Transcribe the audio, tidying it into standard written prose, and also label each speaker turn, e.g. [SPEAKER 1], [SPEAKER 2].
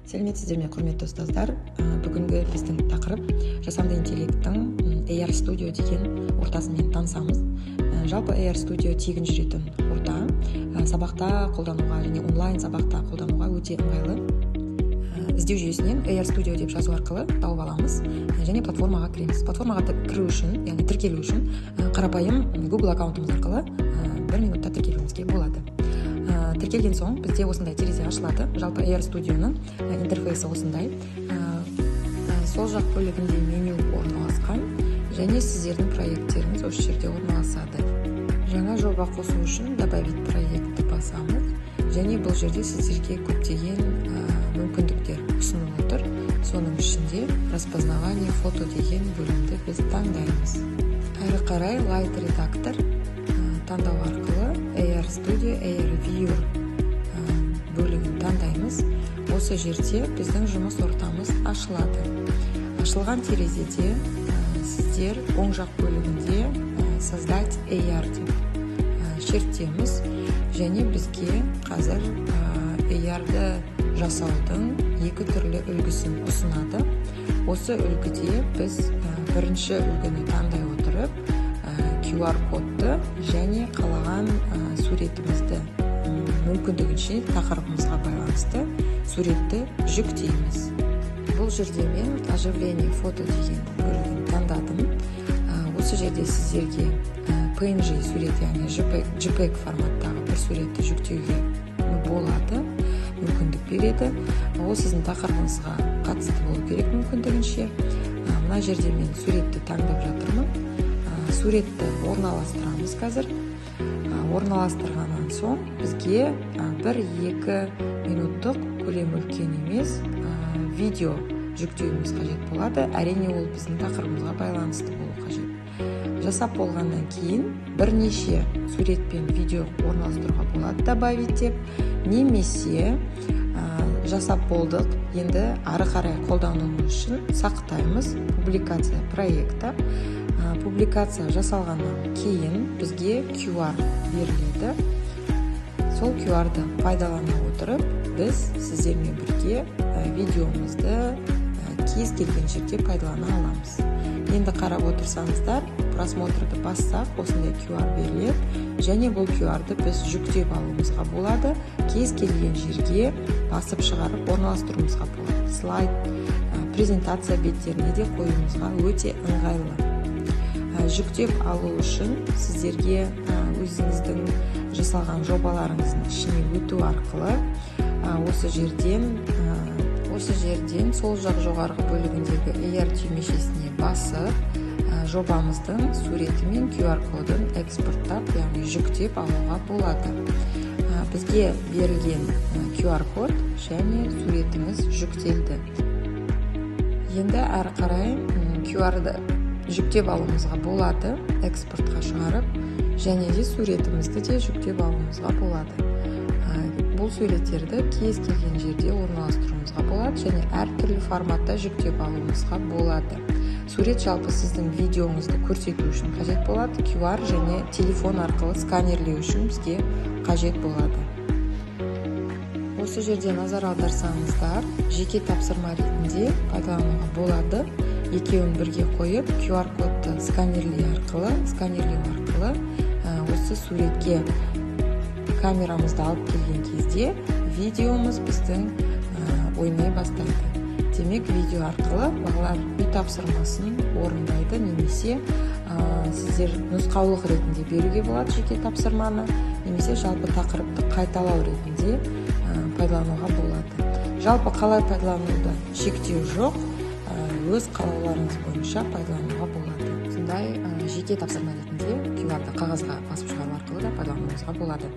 [SPEAKER 1] Сәлеметсіздер ме, құрметті ұстаздар. Бүгінгі біздің тақырып жасанды интеллекттің AR Studio деген ортасымен танысамыз. Жалпы AR Studio тегін жүретін орта, сабақта қолдануға және онлайн сабақта қолдануға өте ыңғайлы. Іздеу жүйесінен AR Studio деп жазу арқылы тауып аламыз және платформаға кіреміз. Платформаға кіру үшін, яғни тіркелу үшін қарапайым Google аккаунтымыз арқылы 1 минутта тіркелуімізге болады. Тіркелген соң бізде осындай терезе ашылады. Жалпы AR Studio'ның интерфейсы осындай. Сол жақ бөлігінде меню орналасқан және сіздердің проекттеріңіз осы жерде орналасады. Жаңа жоба қосу үшін добавить проектті басамыз және бұл жерде сіздерге көптеген мүмкіндіктер ұсынылып отыр. Соның ішінде распознавание фото деген бөлімді біз таңдаймыз. Әрі қарай Light редактор таңдау арқылы AR Studio AR Viewer бөлігін таңдаймыз. Осы жерде біздің жұмыс ортамыз ашылады. Ашылған терезеде сіздер оң жақ бөлігінде создать AR деп шерттеміз және бізге қазір AR-ды жасаудың екі түрлі үлгісін ұсынады. Осы үлгіде біз бірінші үлгіні таңдай отырып QR кодты және қалаған суретімізді мүмкіндігінше тақырыбымызға байланысты суретті жүктейміз. Бұл жерде мен оживление фото деген бөлігін таңдадым. Осы жерде сіздерге PNG сурет, яғни JPEG форматтағы бір суретті жүктеуге болады, мүмкіндік береді. Ол сіздің тақырыбыңызға қатысты болу керек мүмкіндігінше. Мына жерде мен суретті таңдап жатырмын. Суретті орналастырамыз қазір. Орналастырғаннан соң бізге 1-2 минуттық көлем үлкен емес видео жүктеуіміз қажет болады. Әрине ол біздің тақырыбымызға байланысты болу қажет. Жасап болғаннан кейін бірнеше сурет пен видео орналастыруға болады добавить деп, немесе жасап болдық, енді ары қарай қолдану үшін сақтаймыз публикация проекті. Публикация жасалғаннан кейін бізге QR беріледі. Сол QR-ды пайдалана отырып, біз сіздермен бірге видеомызды кез келген жерде пайдалана аламыз. Енді қарап отырсаңыздар, просмотрды бассақ, осындай QR беріледі және бұл QR-ды біз жүктеп алуымызға болады. Кез келген жерге басып шығарып орналастыруымызға болады. Слайд, презентация беттеріне де қоюымызға өте ыңғайлы. Жүктеп алу үшін сіздерге өзіңіздің жасалған жобаларыңыздың ішіне өту арқылы осы жерден сол жақ жоғарғы бөлігіндегі AR түймешесіне басып жобамыздың суреті мен QR кодын экспорттап, яғни жүктеп алуға болады. Бізге берілген QR код және суретіміз жүктелді. Енді әрі қарай QR-ды жүктеп алуымызға болады, экспортқа шығарып, және де суретімізді де жүктеп алуымызға болады. Бұл суреттерді кез келген жерде орналастыруымызға болады және әртүрлі форматта жүктеп алуымызға болады. Сурет жалпы сіздің видеоңызды көрсету үшін қажет болады, QR және телефон арқылы сканерлеу үшін бізге қажет болады. Осы жерде назар аударсаңыздар, жеке тапсырма ретінде пайдалануға болады. Екеуін бірге қойып, QR кодты сканерлеу арқылы осы суретке камерамызды алып келген кезде видеомыз біздің ойнай бастайды. Демек, видео арқылы балалар үй тапсырмасын орындайды, немесе сіздер нұсқаулық ретінде беруге болады жеке тапсырманы, немесе жалпы тақырыпты қайталау ретінде пайдалануға болады. Жалпы қалай пайдалануды шектеу жоқ, өз қалауларыңыз бойынша пайдалануға болады. Сондай жеке тапсырма ретінде QR-ды қағазға басып шығару арқылы да пайдалануыңызға болады.